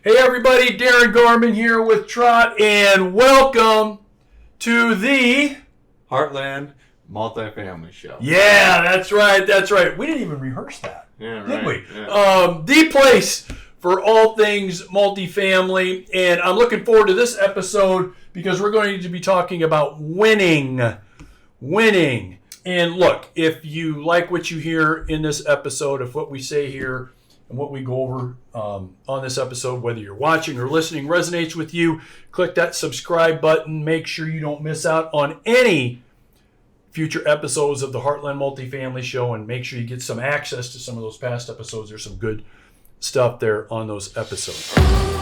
Hey everybody, Darren Gorman here with Trot, and welcome to the Heartland Multifamily Show. Yeah, that's right. We didn't even rehearse that, did we? Yeah. The place for all things multifamily, and I'm looking forward to this episode because we're going to be talking about winning. And look, if you like what you hear in this episode, if what we say here and what we go over on this episode, whether you're watching or listening, resonates with you, click that subscribe button. Make sure you don't miss out on any future episodes of the Heartland Multifamily Show, and make sure you get some access to some of those past episodes. There's some good stuff there on those episodes.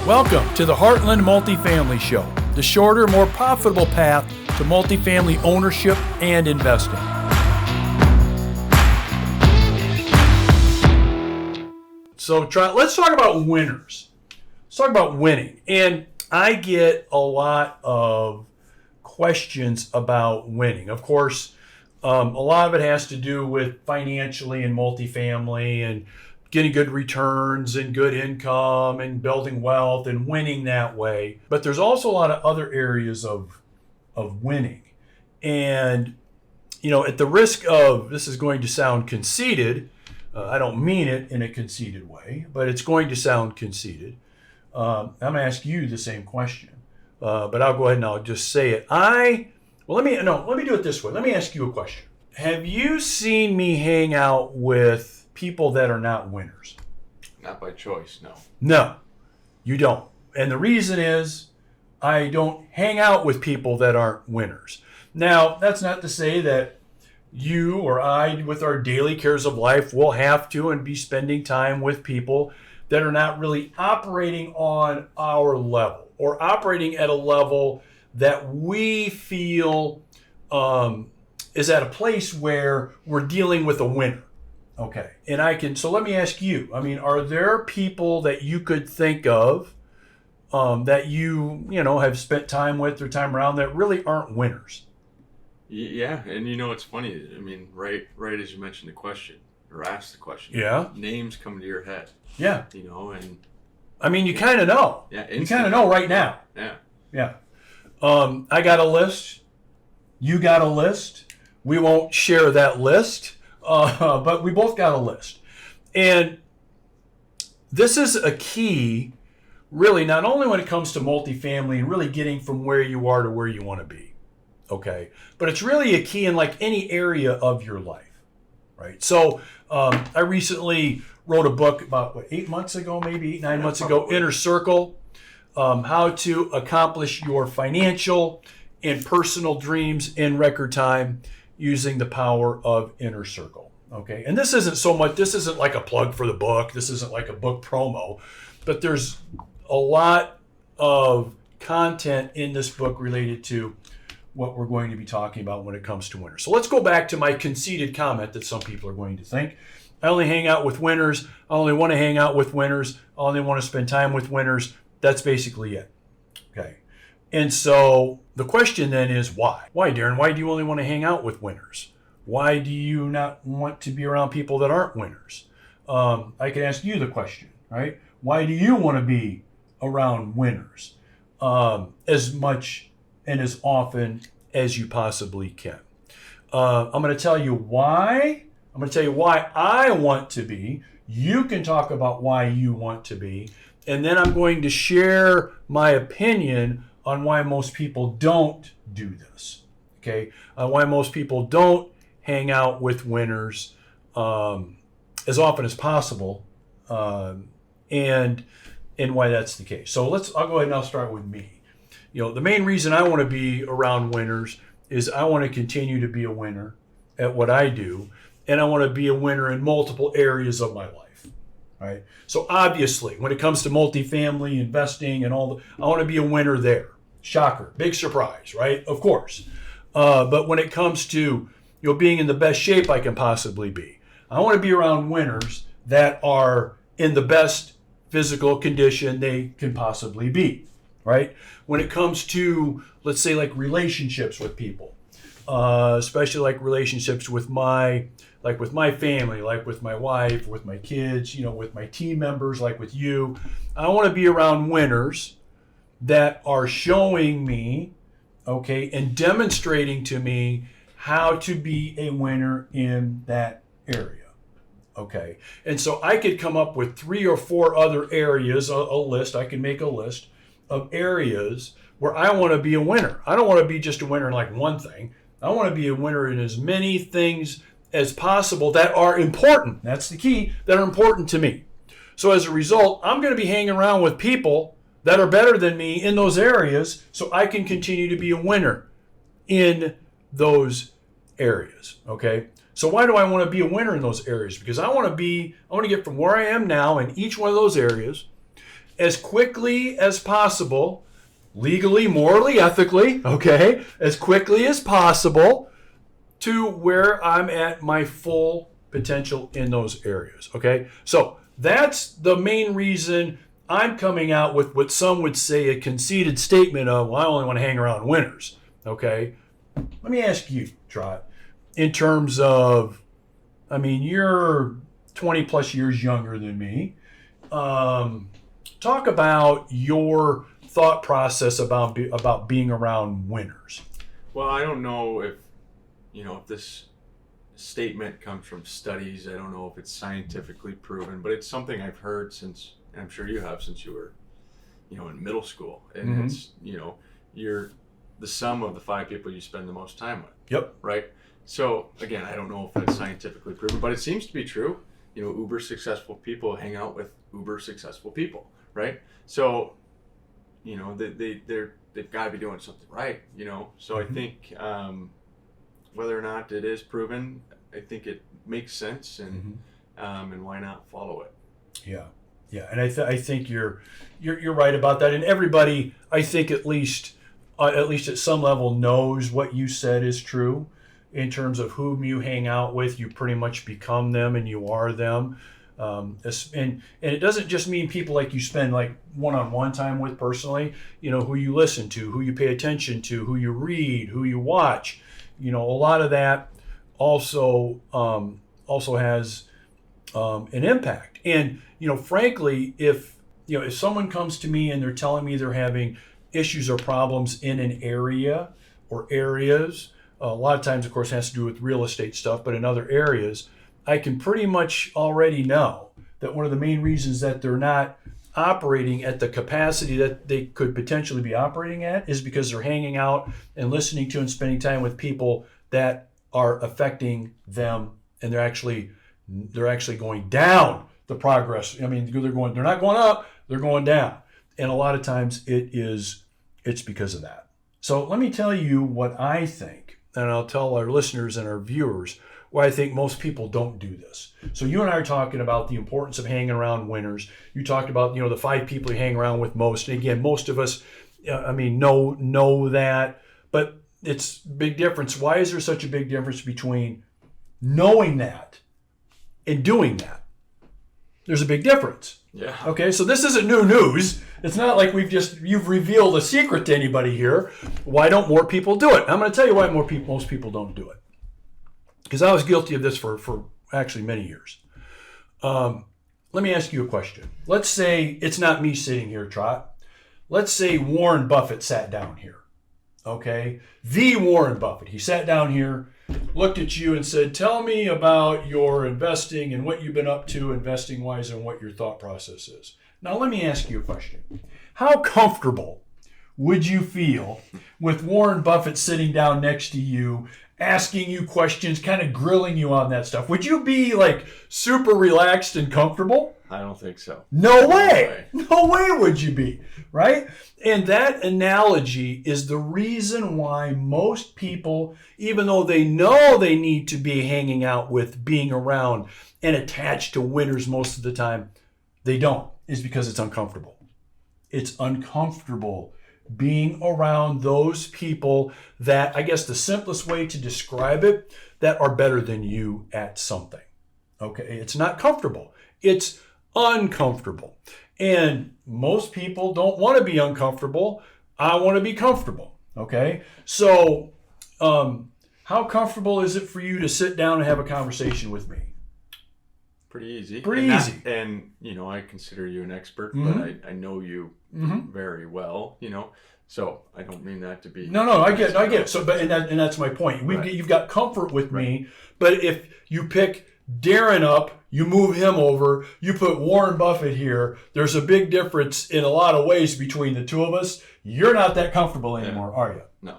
Welcome to the Heartland Multifamily Show, the shorter, more profitable path to multifamily ownership and investing. So let's talk about winners. Let's talk about winning. And I get a lot of questions about winning. Of course, a lot of it has to do with financially and multifamily and getting good returns and good income and building wealth and winning that way. But there's also a lot of other areas of winning. And, at the risk of, this is going to sound conceited, I don't mean it in a conceited way, but it's going to sound conceited. I'm going to ask you the same question, but I'll go ahead and I'll just say it. Let me do it this way. Let me ask you a question. Have you seen me hang out with people that are not winners? Not by choice, no. No, you don't. And the reason is I don't hang out with people that aren't winners. Now, that's not to say that you or I, with our daily cares of life, will have to and be spending time with people that are not really operating on our level or operating at a level that we feel is at a place where we're dealing with a winner. Okay. And so let me ask you, are there people that you could think of that you have spent time with or time around that really aren't winners? Yeah, and it's funny. Right as you mentioned the question or asked the question. Yeah. Names come to your head. Yeah. And you kind of know. Yeah. You kind of know right now. Yeah. Yeah. I got a list. You got a list. We won't share that list, but we both got a list. And this is a key, really, not only when it comes to multifamily and really getting from where you are to where you want to be. Okay, but it's really a key in like any area of your life, right? So I recently wrote a book about 8 months ago, maybe 9 months ago, Inner Circle, how to accomplish your financial and personal dreams in record time using the power of Inner Circle. Okay, and this isn't like a plug for the book. This isn't like a book promo, but there's a lot of content in this book related to what we're going to be talking about when it comes to winners. So let's go back to my conceited comment that some people are going to think. I only hang out with winners. I only want to hang out with winners. I only want to spend time with winners. That's basically it. Okay. And so the question then is why? Why, Darren? Why do you only want to hang out with winners? Why do you not want to be around people that aren't winners? I can ask you the question, right? Why do you want to be around winners as much and as often as you possibly can? I'm going to tell you why. I'm going to tell you why I want to be. You can talk about why you want to be. And then I'm going to share my opinion on why most people don't do this. Okay? Why most people don't hang out with winners as often as possible, and why that's the case. So I'll go ahead and I'll start with me. The main reason I want to be around winners is I want to continue to be a winner at what I do, and I want to be a winner in multiple areas of my life, right? So obviously, when it comes to multifamily investing and I want to be a winner there. Shocker, big surprise, right? Of course. But when it comes to being in the best shape I can possibly be, I want to be around winners that are in the best physical condition they can possibly be. Right? When it comes to, let's say, like relationships with people, especially like relationships with my like with my family, like with my wife, with my kids, with my team members, like with you. I want to be around winners that are showing me, okay, and demonstrating to me how to be a winner in that area. Okay, and so I could come up with 3 or 4 other areas, a list. I can make a list of areas where I want to be a winner. I don't want to be just a winner in like one thing. I want to be a winner in as many things as possible that are important. That's the key, that are important to me. So as a result, I'm going to be hanging around with people that are better than me in those areas so I can continue to be a winner in those areas. Okay? So why do I want to be a winner in those areas? Because I want to get from where I am now in each one of those areas as quickly as possible, legally, morally, ethically, okay, as quickly as possible to where I'm at my full potential in those areas, okay? So that's the main reason I'm coming out with what some would say a conceited statement of, well, I only want to hang around winners, okay? Let me ask you, Trot, in terms of, you're 20 plus years younger than me. Talk about your thought process about being around winners. Well, I don't know if this statement comes from studies. I don't know if it's scientifically proven, but it's something I've heard since, and I'm sure you have since you were, in middle school. And it's, you're the sum of the 5 people you spend the most time with. Yep. Right? So again, I don't know if that's scientifically proven, but it seems to be true. Uber successful people hang out with uber successful people, right? So, they've got to be doing something right, So I think whether or not it is proven, I think it makes sense, and why not follow it? Yeah, and I think you're right about that. And everybody, I think at least at some level, knows what you said is true. In terms of whom you hang out with, you pretty much become them and you are them. And it doesn't just mean people like you spend like one-on-one time with personally, who you listen to, who you pay attention to, who you read, who you watch. A lot of that also has an impact. And, frankly, if someone comes to me and they're telling me they're having issues or problems in an area or areas, a lot of times, of course, it has to do with real estate stuff, but in other areas, I can pretty much already know that one of the main reasons that they're not operating at the capacity that they could potentially be operating at is because they're hanging out and listening to and spending time with people that are affecting them, and they're actually going down the progress. They're not going up, they're going down. And a lot of times it's because of that. So let me tell you what I think. And I'll tell our listeners and our viewers why I think most people don't do this. So you and I are talking about the importance of hanging around winners. You talked about, the 5 people you hang around with most. And again, most of us, know that, but it's a big difference. Why is there such a big difference between knowing that and doing that? There's a big difference. Yeah. Okay, so this isn't new news. It's not like you've revealed a secret to anybody here. Why don't more people do it? I'm going to tell you why most people don't do it. Because I was guilty of this for actually many years. Let me ask you a question. Let's say it's not me sitting here, Trot. Let's say Warren Buffett sat down here. Okay? The Warren Buffett. He sat down here, looked at you and said, tell me about your investing and what you've been up to investing-wise and what your thought process is. Now, let me ask you a question. How comfortable would you feel with Warren Buffett sitting down next to you, asking you questions, kind of grilling you on that stuff? Would you be like super relaxed and comfortable? I don't think so. No way. No way would you be, right? And that analogy is the reason why most people, even though they know they need to be hanging out with, being around, and attached to winners most of the time, they don't, is because it's uncomfortable. It's uncomfortable being around those people that, I guess the simplest way to describe it, that are better than you at something. Okay, it's not comfortable. It's uncomfortable. And most people don't want to be uncomfortable. I want to be comfortable. Okay, so how how comfortable is it for you to sit down and have a conversation with me? Pretty easy. Pretty easy. And, you know, I consider you an expert, Mm-hmm. but I know you very well, you know. So I don't mean that to be... No, I get it. So, but and that's my point. You've got comfort with me, but if you pick Darren up, you move him over, you put Warren Buffett here, there's a big difference in a lot of ways between the two of us. You're not that comfortable anymore, are you? No.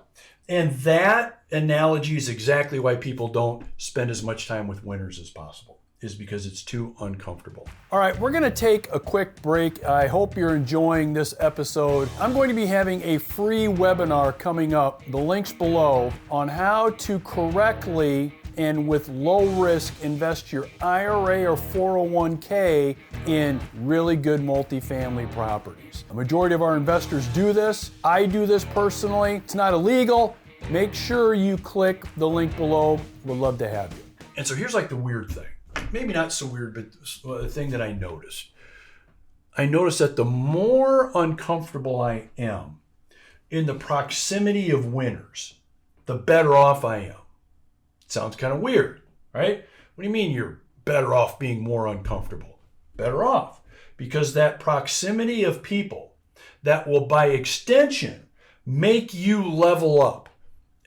And that analogy is exactly why people don't spend as much time with winners as possible, is because it's too uncomfortable. All right, we're going to take a quick break. I hope you're enjoying this episode. I'm going to be having a free webinar coming up, the link's below, on how to correctly and with low risk invest your IRA or 401k in really good multifamily properties. A majority of our investors do this. I do this personally. It's not illegal. Make sure you click the link below. We'd love to have you. And so here's like the weird thing. Maybe not so weird, but the thing that I noticed. I noticed that the more uncomfortable I am in the proximity of winners, the better off I am. Sounds kind of weird, right? What do you mean you're better off being more uncomfortable? Better off because that proximity of people that will by extension make you level up.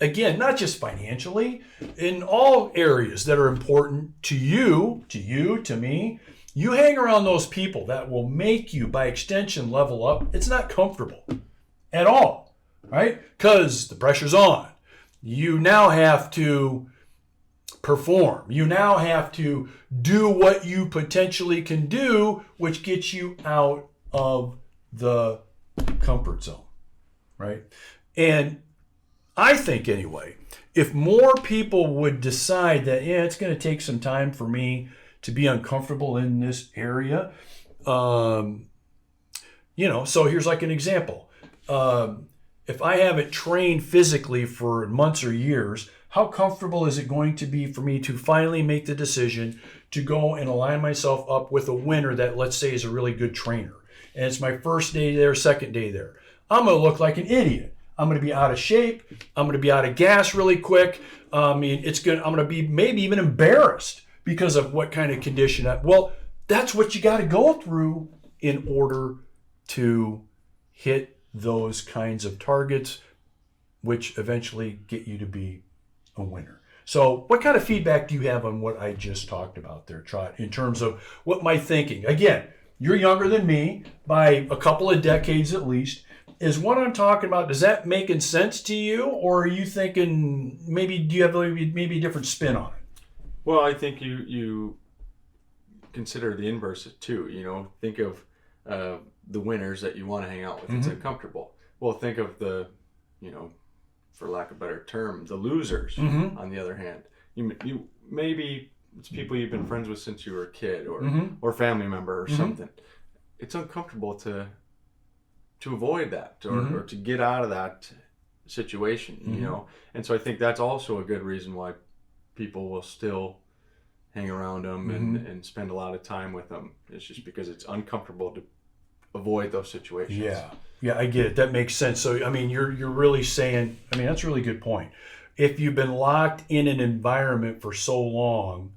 Again, not just financially, in all areas that are important to you, to me. You hang around those people that will make you by extension level up. It's not comfortable at all, right? Because the pressure's on. You now have to perform. You now have to do what you potentially can do, which gets you out of the comfort zone, right? And I think anyway, if more people would decide that, yeah, it's going to take some time for me to be uncomfortable in this area, so here's like an example. If I haven't trained physically for months or years, how comfortable is it going to be for me to finally make the decision to go and align myself up with a winner that, let's say, is a really good trainer? And it's my first day there, second day there. I'm going to look like an idiot. I'm going to be out of shape. I'm going to be out of gas really quick. I'm going to be maybe even embarrassed because of what kind of condition. Well, that's what you got to go through in order to hit those kinds of targets, which eventually get you to be a winner. So what kind of feedback do you have on what I just talked about there, Trot, in terms of what my thinking? Again, you're younger than me by a couple of decades at least. Is what I'm talking about, does that making sense to you? Or are you thinking, maybe do you have maybe a different spin on it? Well, I think you consider the inverse too. You know, think of the winners that you want to hang out with. It's uncomfortable. Well, think of the, for lack of a better term, the losers. On the other hand, you maybe it's people you've been friends with since you were a kid, or family member or something. It's uncomfortable to avoid that or to get out of that situation, And so I think that's also a good reason why people will still hang around them and spend a lot of time with them. It's just because it's uncomfortable to avoid those situations. Yeah, I get it. That makes sense. So, I mean, you're really saying, that's a really good point. If you've been locked in an environment for so long,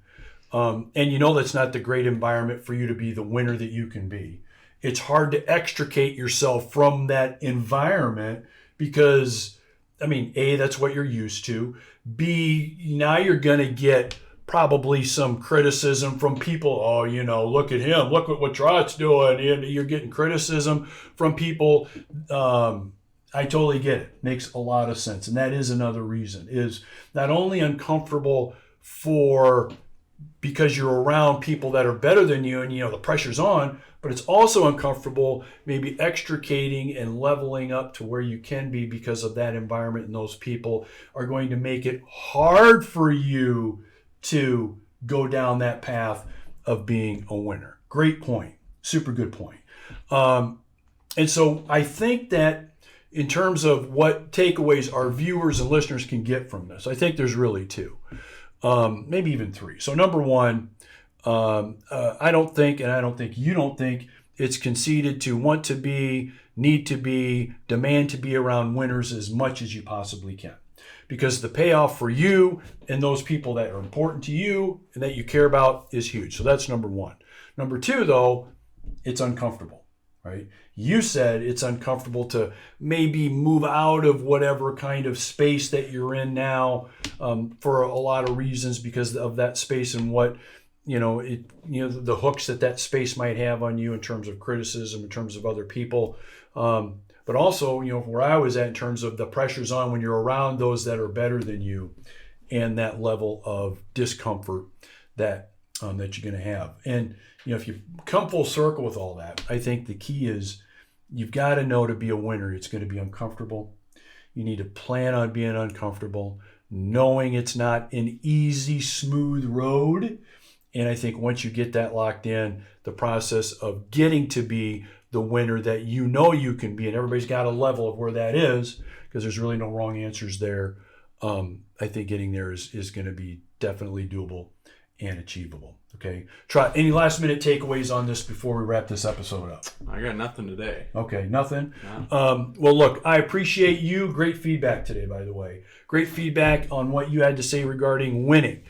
and that's not the great environment for you to be the winner that you can be, it's hard to extricate yourself from that environment because, A, that's what you're used to. B, now you're going to get probably some criticism from people. Oh, look at him. Look at what Trot's doing. And you're getting criticism from people. I totally get it. Makes a lot of sense. And that is another reason, is not only uncomfortable because you're around people that are better than you and, the pressure's on, but it's also uncomfortable maybe extricating and leveling up to where you can be because of that environment, and those people are going to make it hard for you to go down that path of being a winner. Great point. Super good point. And so I think that in terms of what takeaways our viewers and listeners can get from this, I think there's really two, maybe even three. So number one, I don't think, and I don't think you don't think, it's conceited to want to be, need to be, demand to be around winners as much as you possibly can. because the payoff for you and those people that are important to you and that you care about is huge. So that's number one. Number two, though, it's uncomfortable, right? You said it's uncomfortable to maybe move out of whatever kind of space that you're in now for a lot of reasons because of that space and what, the hooks that space might have on you in terms of criticism, in terms of other people. But also, where I was at in terms of the pressures on when you're around those that are better than you and that level of discomfort that you're going to have. And, if you come full circle with all that, I think the key is you've got to know to be a winner, it's going to be uncomfortable. You need to plan on being uncomfortable, knowing it's not an easy, smooth road. And I think once you get that locked in, the process of getting to be the winner that you can be, and everybody's got a level of where that is, because there's really no wrong answers there. I think getting there is going to be definitely doable and achievable. Okay. Trot, any last minute takeaways on this before we wrap this episode up? I got nothing today. Okay, nothing? No. Well, look, I appreciate you. Great feedback today, by the way. Great feedback on what you had to say regarding winning.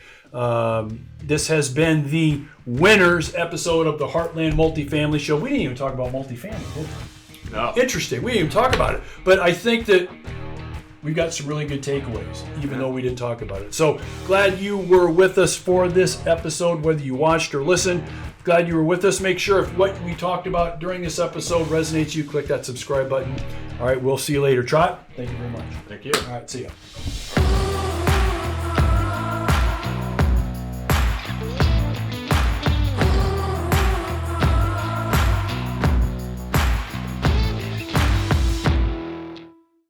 This has been the winners episode of the Heartland Multifamily Show. We didn't even talk about multifamily, did we? No. Interesting. We didn't even talk about it. But I think that we've got some really good takeaways, even though we didn't talk about it. So glad you were with us for this episode, whether you watched or listened. Glad you were with us. Make sure if what we talked about during this episode resonates you, click that subscribe button. All right, we'll see you later. Trot, thank you very much. Thank you. All right, see ya.